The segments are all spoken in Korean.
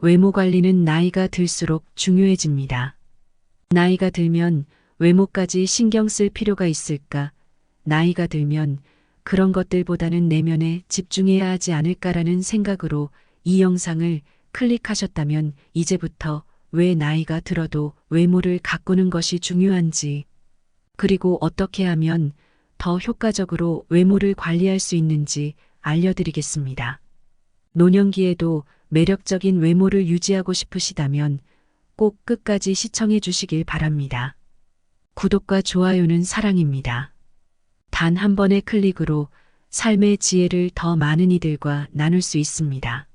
외모 관리는 나이가 들수록 중요해집니다. 나이가 들면 외모까지 신경 쓸 필요가 있을까? 나이가 들면 그런 것들보다는 내면에 집중해야 하지 않을까라는 생각으로 이 영상을 클릭하셨다면 이제부터 왜 나이가 들어도 외모를 가꾸는 것이 중요한지, 그리고 어떻게 하면 더 효과적으로 외모를 관리할 수 있는지 알려드리겠습니다. 노년기에도 매력적인 외모를 유지하고 싶으시다면 꼭 끝까지 시청해 주시길 바랍니다. 구독과 좋아요는 사랑입니다. 단 한 번의 클릭으로 삶의 지혜를 더 많은 이들과 나눌 수 있습니다.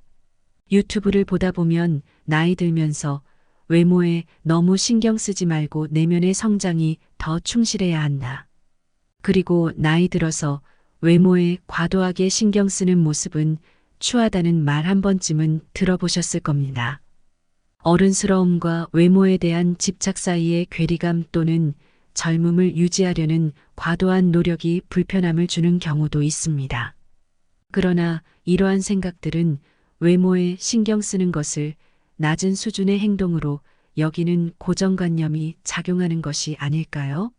유튜브를 보다 보면 나이 들면서 외모에 너무 신경 쓰지 말고 내면의 성장이 더 충실해야 한다. 그리고 나이 들어서 외모에 과도하게 신경 쓰는 모습은 추하다는 말 한 번쯤은 들어보셨을 겁니다. 어른스러움과 외모에 대한 집착 사이의 괴리감 또는 젊음을 유지하려는 과도한 노력이 불편함을 주는 경우도 있습니다. 그러나 이러한 생각들은 외모에 신경 쓰는 것을 낮은 수준의 행동으로 여기는 고정관념이 작용하는 것이 아닐까요?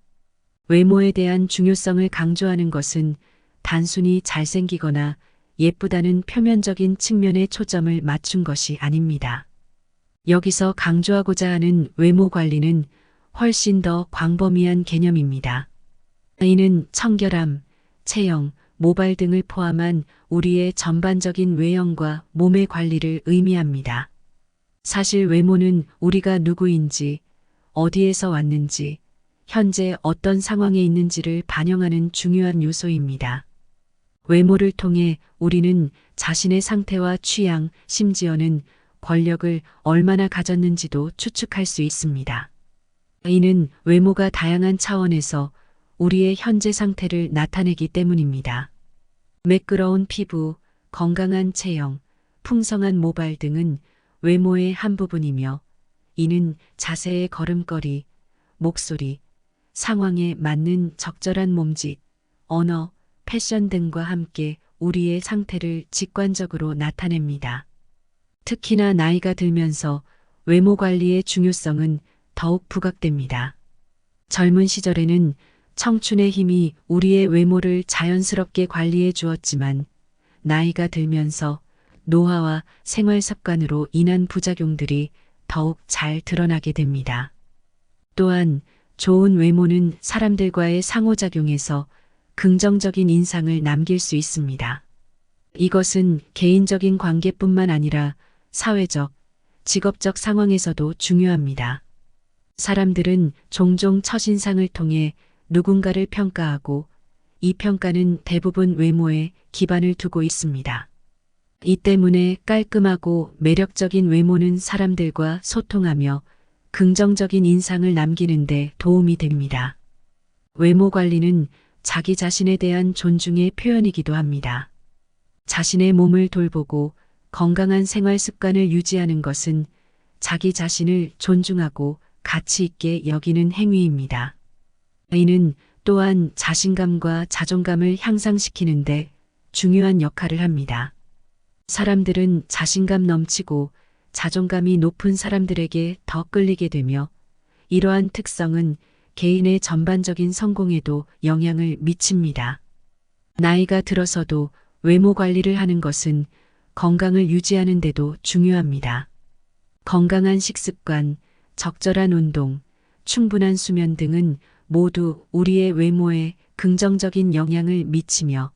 외모에 대한 중요성을 강조하는 것은 단순히 잘생기거나 예쁘다는 표면적인 측면에 초점을 맞춘 것이 아닙니다. 여기서 강조하고자 하는 외모 관리는 훨씬 더 광범위한 개념입니다. 이는 청결함, 체형, 모발 등을 포함한 우리의 전반적인 외형과 몸의 관리를 의미합니다. 사실 외모는 우리가 누구인지, 어디에서 왔는지, 현재 어떤 상황에 있는지를 반영하는 중요한 요소입니다. 외모를 통해 우리는 자신의 상태와 취향, 심지어는 권력을 얼마나 가졌는지도 추측할 수 있습니다. 이는 외모가 다양한 차원에서 우리의 현재 상태를 나타내기 때문입니다. 매끄러운 피부, 건강한 체형, 풍성한 모발 등은 외모의 한 부분이며, 이는 자세의 걸음걸이, 목소리, 상황에 맞는 적절한 몸짓, 언어, 패션 등과 함께 우리의 상태를 직관적으로 나타냅니다. 특히나 나이가 들면서 외모 관리의 중요성은 더욱 부각됩니다. 젊은 시절에는 청춘의 힘이 우리의 외모를 자연스럽게 관리해 주었지만, 나이가 들면서 노화와 생활 습관으로 인한 부작용들이 더욱 잘 드러나게 됩니다. 또한 좋은 외모는 사람들과의 상호작용에서 긍정적인 인상을 남길 수 있습니다. 이것은 개인적인 관계뿐만 아니라 사회적, 직업적 상황에서도 중요합니다. 사람들은 종종 첫인상을 통해 누군가를 평가하고, 이 평가는 대부분 외모에 기반을 두고 있습니다. 이 때문에 깔끔하고 매력적인 외모는 사람들과 소통하며 긍정적인 인상을 남기는 데 도움이 됩니다. 외모 관리는 자기 자신에 대한 존중의 표현이기도 합니다. 자신의 몸을 돌보고 건강한 생활 습관을 유지하는 것은 자기 자신을 존중하고 가치 있게 여기는 행위입니다. 이는 또한 자신감과 자존감을 향상시키는데 중요한 역할을 합니다. 사람들은 자신감 넘치고 자존감이 높은 사람들에게 더 끌리게 되며, 이러한 특성은 개인의 전반적인 성공에도 영향을 미칩니다. 나이가 들어서도 외모 관리를 하는 것은 건강을 유지하는 데도 중요합니다. 건강한 식습관, 적절한 운동, 충분한 수면 등은 모두 우리의 외모에 긍정적인 영향을 미치며,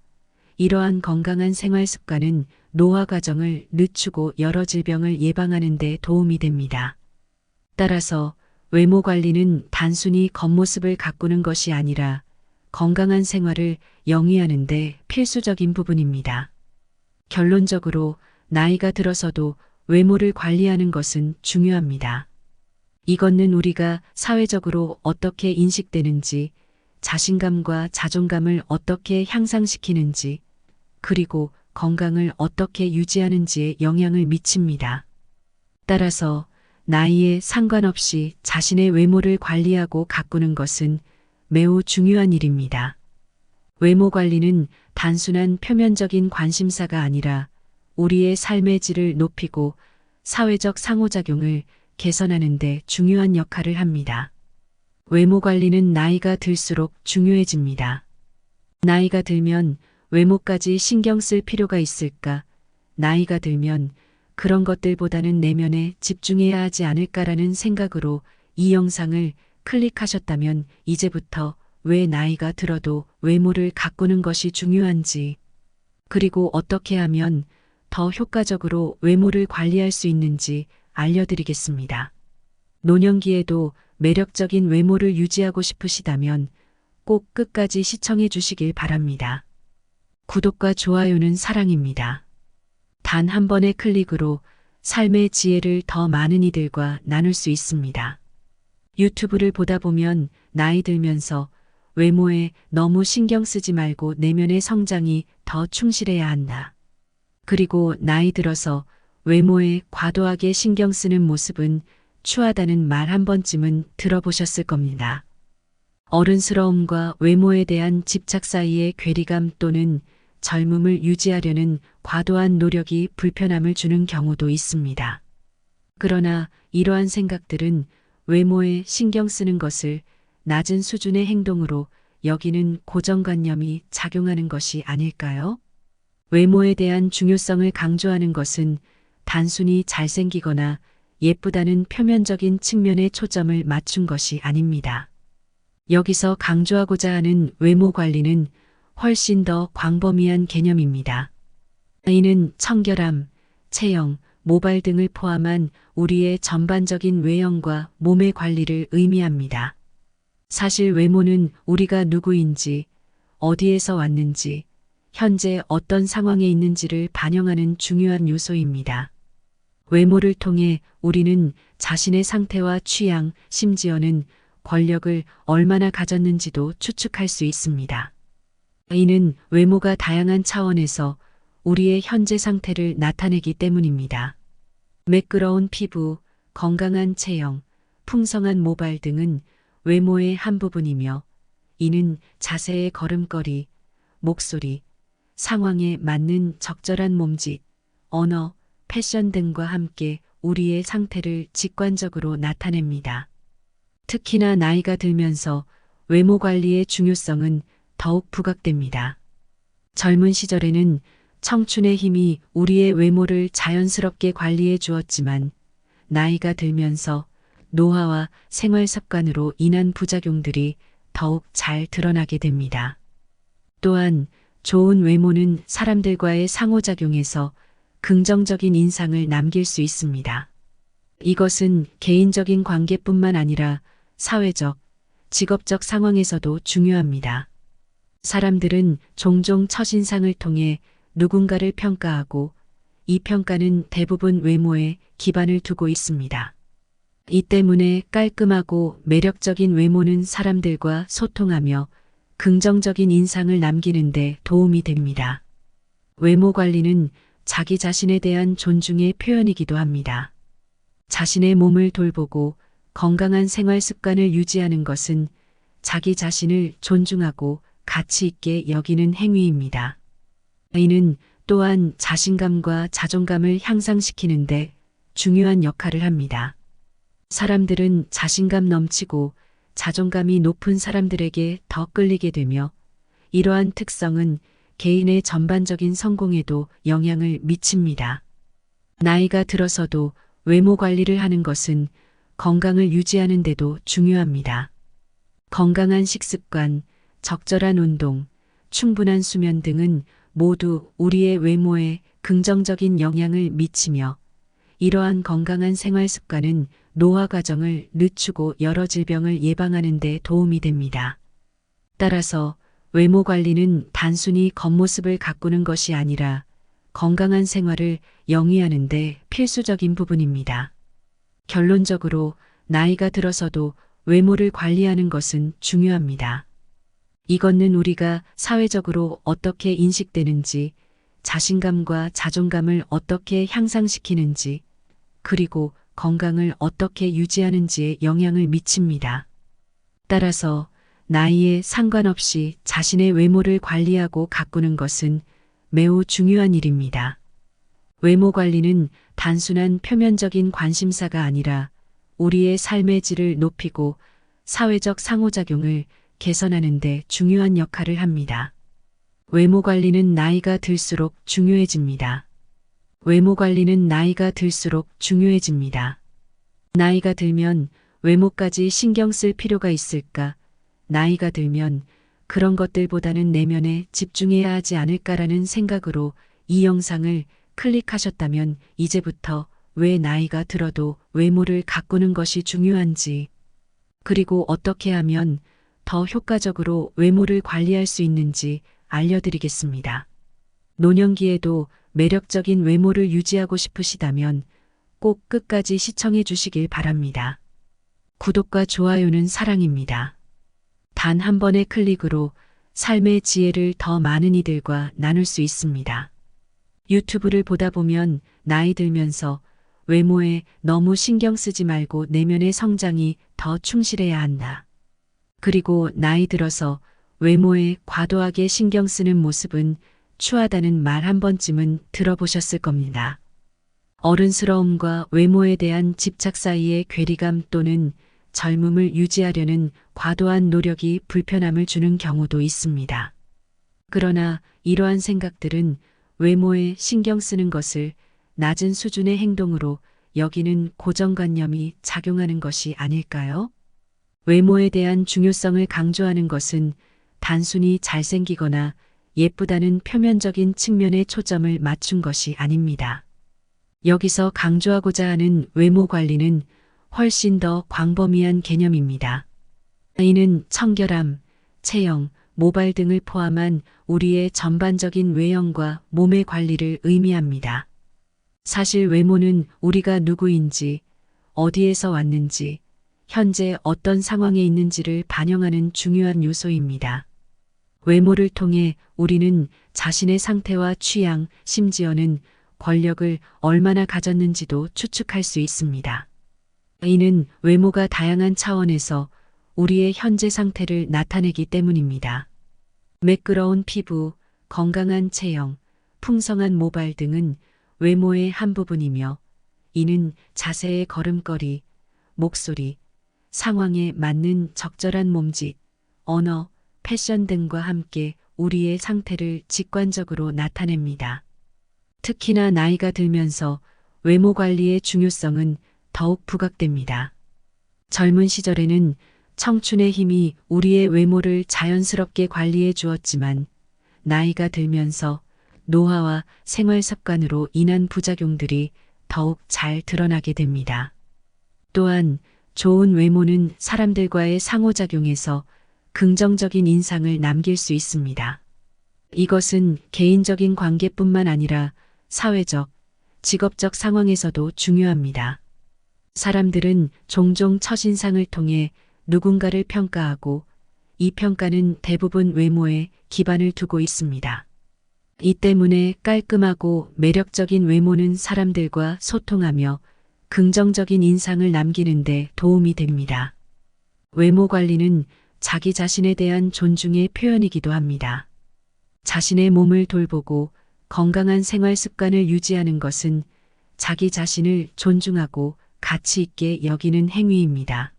이러한 건강한 생활 습관은 노화 과정을 늦추고 여러 질병을 예방하는 데 도움이 됩니다. 따라서 외모 관리는 단순히 겉모습을 가꾸는 것이 아니라 건강한 생활을 영위하는 데 필수적인 부분입니다. 결론적으로 나이가 들어서도 외모를 관리하는 것은 중요합니다. 이것은 우리가 사회적으로 어떻게 인식되는지, 자신감과 자존감을 어떻게 향상시키는지, 그리고 건강을 어떻게 유지하는지에 영향을 미칩니다. 따라서 나이에 상관없이 자신의 외모를 관리하고 가꾸는 것은 매우 중요한 일입니다. 외모 관리는 단순한 표면적인 관심사가 아니라 우리의 삶의 질을 높이고 사회적 상호작용을 개선하는 데 중요한 역할을 합니다. 외모 관리는 나이가 들수록 중요해집니다. 나이가 들면 외모까지 신경 쓸 필요가 있을까? 나이가 들면 그런 것들보다는 내면에 집중해야 하지 않을까라는 생각으로 이 영상을 클릭하셨다면 이제부터 왜 나이가 들어도 외모를 가꾸는 것이 중요한지, 그리고 어떻게 하면 더 효과적으로 외모를 관리할 수 있는지 알려드리겠습니다. 노년기에도 매력적인 외모를 유지하고 싶으시다면 꼭 끝까지 시청해 주시길 바랍니다. 구독과 좋아요는 사랑입니다. 단 한 번의 클릭으로 삶의 지혜를 더 많은 이들과 나눌 수 있습니다. 유튜브를 보다 보면 나이 들면서 외모에 너무 신경 쓰지 말고 내면의 성장이 더 충실해야 한다. 그리고 나이 들어서 외모에 과도하게 신경 쓰는 모습은 추하다는 말 한 번쯤은 들어보셨을 겁니다. 어른스러움과 외모에 대한 집착 사이의 괴리감 또는 젊음을 유지하려는 과도한 노력이 불편함을 주는 경우도 있습니다. 그러나 이러한 생각들은 외모에 신경 쓰는 것을 낮은 수준의 행동으로 여기는 고정관념이 작용하는 것이 아닐까요? 외모에 대한 중요성을 강조하는 것은 단순히 잘생기거나 예쁘다는 표면적인 측면에 초점을 맞춘 것이 아닙니다. 여기서 강조하고자 하는 외모 관리는 훨씬 더 광범위한 개념입니다. 이는 청결함, 체형, 모발 등을 포함한 우리의 전반적인 외형과 몸의 관리를 의미합니다. 사실 외모는 우리가 누구인지, 어디에서 왔는지, 현재 어떤 상황에 있는지를 반영하는 중요한 요소입니다. 외모를 통해 우리는 자신의 상태와 취향, 심지어는 권력을 얼마나 가졌는지도 추측할 수 있습니다. 이는 외모가 다양한 차원에서 우리의 현재 상태를 나타내기 때문입니다. 매끄러운 피부, 건강한 체형, 풍성한 모발 등은 외모의 한 부분이며, 이는 자세의 걸음걸이, 목소리, 상황에 맞는 적절한 몸짓, 언어, 패션 등과 함께 우리의 상태를 직관적으로 나타냅니다. 특히나 나이가 들면서 외모 관리의 중요성은 더욱 부각됩니다. 젊은 시절에는 청춘의 힘이 우리의 외모를 자연스럽게 관리해 주었지만, 나이가 들면서 노화와 생활 습관으로 인한 부작용들이 더욱 잘 드러나게 됩니다. 또한 좋은 외모는 사람들과의 상호작용에서 긍정적인 인상을 남길 수 있습니다. 이것은 개인적인 관계뿐만 아니라 사회적, 직업적 상황에서도 중요합니다. 사람들은 종종 첫인상을 통해 누군가를 평가하고, 이 평가는 대부분 외모에 기반을 두고 있습니다. 이 때문에 깔끔하고 매력적인 외모는 사람들과 소통하며 긍정적인 인상을 남기는 데 도움이 됩니다. 외모 관리는 자기 자신에 대한 존중의 표현이기도 합니다. 자신의 몸을 돌보고 건강한 생활 습관을 유지하는 것은 자기 자신을 존중하고 가치 있게 여기는 행위입니다. 이는 또한 자신감과 자존감을 향상시키는데 중요한 역할을 합니다. 사람들은 자신감 넘치고 자존감이 높은 사람들에게 더 끌리게 되며, 이러한 특성은 개인의 전반적인 성공에도 영향을 미칩니다. 나이가 들어서도 외모 관리를 하는 것은 건강을 유지하는 데도 중요합니다. 건강한 식습관, 적절한 운동, 충분한 수면 등은 모두 우리의 외모에 긍정적인 영향을 미치며, 이러한 건강한 생활 습관은 노화 과정을 늦추고 여러 질병을 예방하는 데 도움이 됩니다. 따라서 외모 관리는 단순히 겉모습을 가꾸는 것이 아니라 건강한 생활을 영위하는 데 필수적인 부분입니다. 결론적으로 나이가 들어서도 외모를 관리하는 것은 중요합니다. 이것은 우리가 사회적으로 어떻게 인식되는지, 자신감과 자존감을 어떻게 향상시키는지, 그리고 건강을 어떻게 유지하는지에 영향을 미칩니다. 따라서 나이에 상관없이 자신의 외모를 관리하고 가꾸는 것은 매우 중요한 일입니다. 외모 관리는 단순한 표면적인 관심사가 아니라 우리의 삶의 질을 높이고 사회적 상호작용을 개선하는 데 중요한 역할을 합니다. 외모 관리는 나이가 들수록 중요해집니다. 외모 관리는 나이가 들수록 중요해집니다. 나이가 들면 외모까지 신경 쓸 필요가 있을까? 나이가 들면 그런 것들보다는 내면에 집중해야 하지 않을까라는 생각으로 이 영상을 클릭하셨다면 이제부터 왜 나이가 들어도 외모를 가꾸는 것이 중요한지, 그리고 어떻게 하면 더 효과적으로 외모를 관리할 수 있는지 알려드리겠습니다. 노년기에도 매력적인 외모를 유지하고 싶으시다면 꼭 끝까지 시청해 주시길 바랍니다. 구독과 좋아요는 사랑입니다. 단 한 번의 클릭으로 삶의 지혜를 더 많은 이들과 나눌 수 있습니다. 유튜브를 보다 보면 나이 들면서 외모에 너무 신경 쓰지 말고 내면의 성장이 더 충실해야 한다. 그리고 나이 들어서 외모에 과도하게 신경 쓰는 모습은 추하다는 말 한 번쯤은 들어보셨을 겁니다. 어른스러움과 외모에 대한 집착 사이의 괴리감 또는 젊음을 유지하려는 과도한 노력이 불편함을 주는 경우도 있습니다. 그러나 이러한 생각들은 외모에 신경 쓰는 것을 낮은 수준의 행동으로 여기는 고정관념이 작용하는 것이 아닐까요? 외모에 대한 중요성을 강조하는 것은 단순히 잘생기거나 예쁘다는 표면적인 측면에 초점을 맞춘 것이 아닙니다. 여기서 강조하고자 하는 외모 관리는 훨씬 더 광범위한 개념입니다. 이는 청결함, 체형, 모발 등을 포함한 우리의 전반적인 외형과 몸의 관리를 의미합니다. 사실 외모는 우리가 누구인지, 어디에서 왔는지, 현재 어떤 상황에 있는지를 반영하는 중요한 요소입니다. 외모를 통해 우리는 자신의 상태와 취향, 심지어는 권력을 얼마나 가졌는지도 추측할 수 있습니다. 이는 외모가 다양한 차원에서 우리의 현재 상태를 나타내기 때문입니다. 매끄러운 피부, 건강한 체형, 풍성한 모발 등은 외모의 한 부분이며 이는 자세의 걸음걸이, 목소리, 상황에 맞는 적절한 몸짓, 언어, 패션 등과 함께 우리의 상태를 직관적으로 나타냅니다. 특히나 나이가 들면서 외모 관리의 중요성은 더욱 부각됩니다. 젊은 시절에는 청춘의 힘이 우리의 외모를 자연스럽게 관리해 주었지만 나이가 들면서 노화와 생활 습관으로 인한 부작용들이 더욱 잘 드러나게 됩니다. 또한 좋은 외모는 사람들과의 상호작용에서 긍정적인 인상을 남길 수 있습니다. 이것은 개인적인 관계뿐만 아니라 사회적, 직업적 상황에서도 중요합니다. 사람들은 종종 첫인상을 통해 누군가를 평가하고 이 평가는 대부분 외모에 기반을 두고 있습니다. 이 때문에 깔끔하고 매력적인 외모는 사람들과 소통하며 긍정적인 인상을 남기는 데 도움이 됩니다. 외모 관리는 자기 자신에 대한 존중의 표현이기도 합니다. 자신의 몸을 돌보고 건강한 생활 습관을 유지하는 것은 자기 자신을 존중하고 가치 있게 여기는 행위입니다.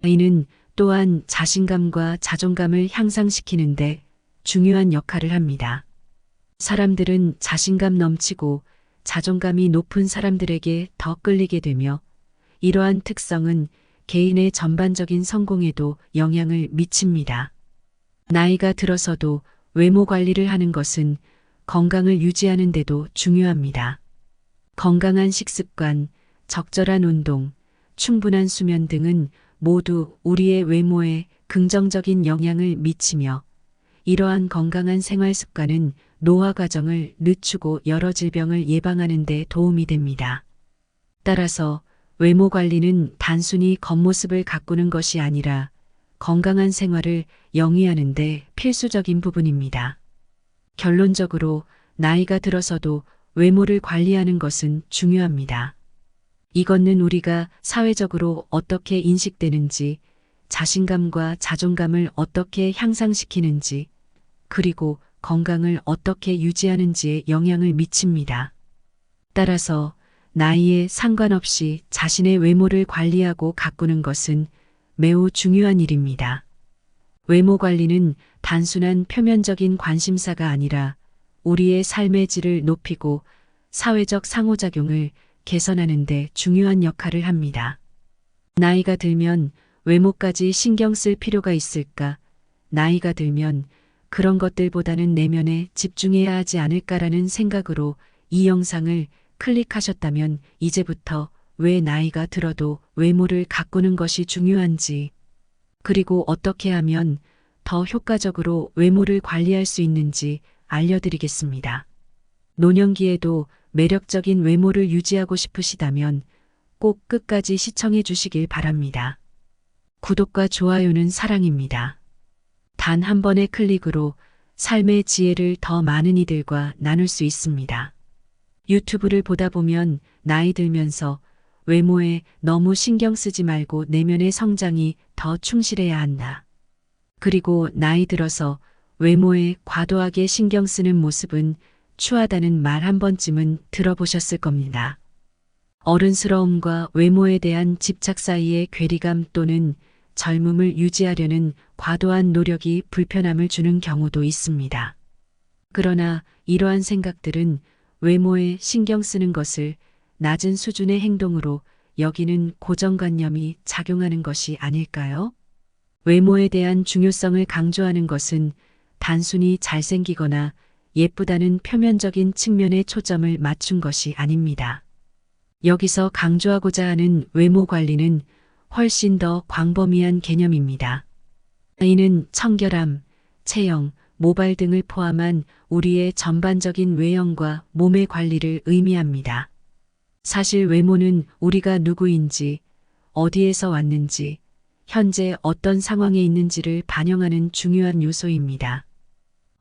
이는 또한 자신감과 자존감을 향상시키는데 중요한 역할을 합니다. 사람들은 자신감 넘치고 자존감이 높은 사람들에게 더 끌리게 되며 이러한 특성은 개인의 전반적인 성공에도 영향을 미칩니다. 나이가 들어서도 외모 관리를 하는 것은 건강을 유지하는 데도 중요합니다. 건강한 식습관, 적절한 운동, 충분한 수면 등은 모두 우리의 외모에 긍정적인 영향을 미치며 이러한 건강한 생활 습관은 노화 과정을 늦추고 여러 질병을 예방하는 데 도움이 됩니다. 따라서 외모 관리는 단순히 겉모습을 가꾸는 것이 아니라 건강한 생활을 영위하는 데 필수적인 부분입니다. 결론적으로 나이가 들어서도 외모를 관리하는 것은 중요합니다. 이것은 우리가 사회적으로 어떻게 인식되는지, 자신감과 자존감을 어떻게 향상시키는지, 그리고 건강을 어떻게 유지하는지에 영향을 미칩니다. 따라서 나이에 상관없이 자신의 외모를 관리하고 가꾸는 것은 매우 중요한 일입니다. 외모 관리는 단순한 표면적인 관심사가 아니라 우리의 삶의 질을 높이고 사회적 상호작용을 개선하는 데 중요한 역할을 합니다. 나이가 들면 외모까지 신경 쓸 필요가 있을까? 나이가 들면 그런 것들보다는 내면에 집중해야 하지 않을까라는 생각으로 이 영상을 클릭하셨다면 이제부터 왜 나이가 들어도 외모를 가꾸는 것이 중요한지, 그리고 어떻게 하면 더 효과적으로 외모를 관리할 수 있는지 알려드리겠습니다. 노년기에도 매력적인 외모를 유지하고 싶으시다면 꼭 끝까지 시청해 주시길 바랍니다. 구독과 좋아요는 사랑입니다. 단 한 번의 클릭으로 삶의 지혜를 더 많은 이들과 나눌 수 있습니다. 유튜브를 보다 보면 나이 들면서 외모에 너무 신경 쓰지 말고 내면의 성장이 더 충실해야 한다. 그리고 나이 들어서 외모에 과도하게 신경 쓰는 모습은 추하다는 말 한 번쯤은 들어보셨을 겁니다. 어른스러움과 외모에 대한 집착 사이의 괴리감 또는 젊음을 유지하려는 과도한 노력이 불편함을 주는 경우도 있습니다. 그러나 이러한 생각들은 외모에 신경 쓰는 것을 낮은 수준의 행동으로 여기는 고정관념이 작용하는 것이 아닐까요? 외모에 대한 중요성을 강조하는 것은 단순히 잘생기거나 예쁘다는 표면적인 측면에 초점을 맞춘 것이 아닙니다. 여기서 강조하고자 하는 외모 관리는 훨씬 더 광범위한 개념입니다. 이는 청결함, 체형, 모발 등을 포함한 우리의 전반적인 외형과 몸의 관리를 의미합니다. 사실 외모는 우리가 누구인지, 어디에서 왔는지, 현재 어떤 상황에 있는지를 반영하는 중요한 요소입니다.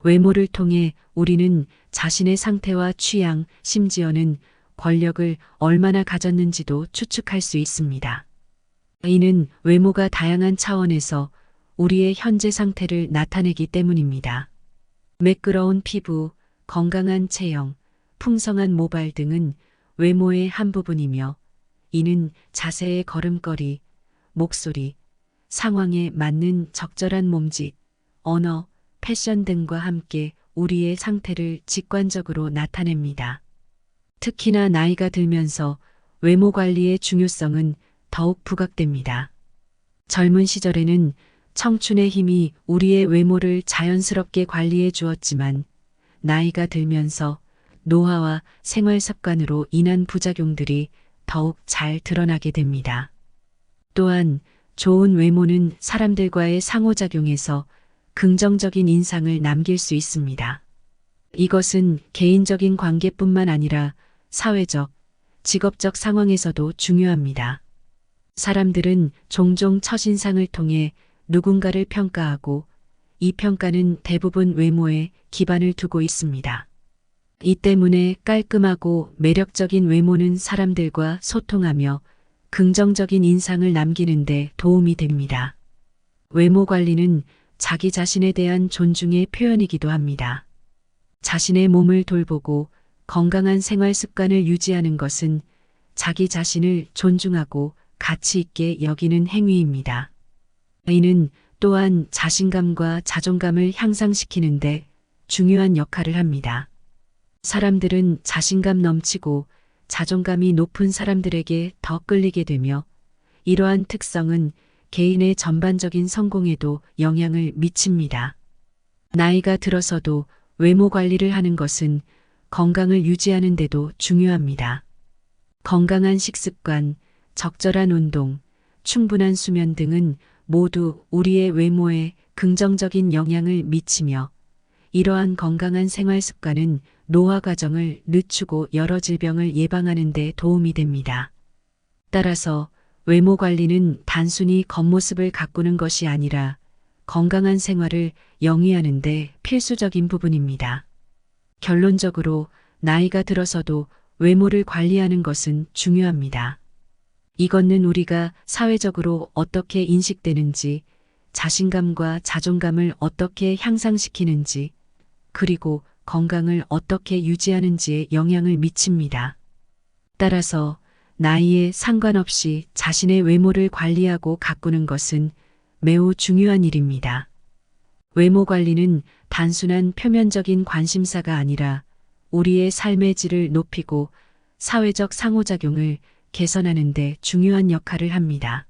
외모를 통해 우리는 자신의 상태와 취향, 심지어는 권력을 얼마나 가졌는지도 추측할 수 있습니다. 이는 외모가 다양한 차원에서 우리의 현재 상태를 나타내기 때문입니다. 매끄러운 피부, 건강한 체형, 풍성한 모발 등은 외모의 한 부분이며 이는 자세의 걸음걸이, 목소리, 상황에 맞는 적절한 몸짓, 언어, 패션 등과 함께 우리의 상태를 직관적으로 나타냅니다. 특히나 나이가 들면서 외모 관리의 중요성은 더욱 부각됩니다. 젊은 시절에는 청춘의 힘이 우리의 외모를 자연스럽게 관리해 주었지만 나이가 들면서 노화와 생활 습관으로 인한 부작용들이 더욱 잘 드러나게 됩니다. 또한 좋은 외모는 사람들과의 상호작용에서 긍정적인 인상을 남길 수 있습니다. 이것은 개인적인 관계뿐만 아니라 사회적, 직업적 상황에서도 중요합니다. 사람들은 종종 첫인상을 통해 누군가를 평가하고 이 평가는 대부분 외모에 기반을 두고 있습니다. 이 때문에 깔끔하고 매력적인 외모는 사람들과 소통하며 긍정적인 인상을 남기는 데 도움이 됩니다. 외모 관리는 자기 자신에 대한 존중의 표현이기도 합니다. 자신의 몸을 돌보고 건강한 생활 습관을 유지하는 것은 자기 자신을 존중하고 가치 있게 여기는 행위입니다. 이는 또한 자신감과 자존감을 향상시키는데 중요한 역할을 합니다. 사람들은 자신감 넘치고 자존감이 높은 사람들에게 더 끌리게 되며 이러한 특성은 개인의 전반적인 성공에도 영향을 미칩니다. 나이가 들어서도 외모 관리를 하는 것은 건강을 유지하는 데도 중요합니다. 건강한 식습관, 적절한 운동, 충분한 수면 등은 모두 우리의 외모에 긍정적인 영향을 미치며 이러한 건강한 생활 습관은 노화 과정을 늦추고 여러 질병을 예방하는 데 도움이 됩니다. 따라서 외모 관리는 단순히 겉모습을 가꾸는 것이 아니라 건강한 생활을 영위하는 데 필수적인 부분입니다. 결론적으로 나이가 들어서도 외모를 관리하는 것은 중요합니다. 이것은 우리가 사회적으로 어떻게 인식되는지, 자신감과 자존감을 어떻게 향상시키는지, 그리고 건강을 어떻게 유지하는지에 영향을 미칩니다. 따라서 나이에 상관없이 자신의 외모를 관리하고 가꾸는 것은 매우 중요한 일입니다. 외모 관리는 단순한 표면적인 관심사가 아니라 우리의 삶의 질을 높이고 사회적 상호작용을 개선하는 데 중요한 역할을 합니다.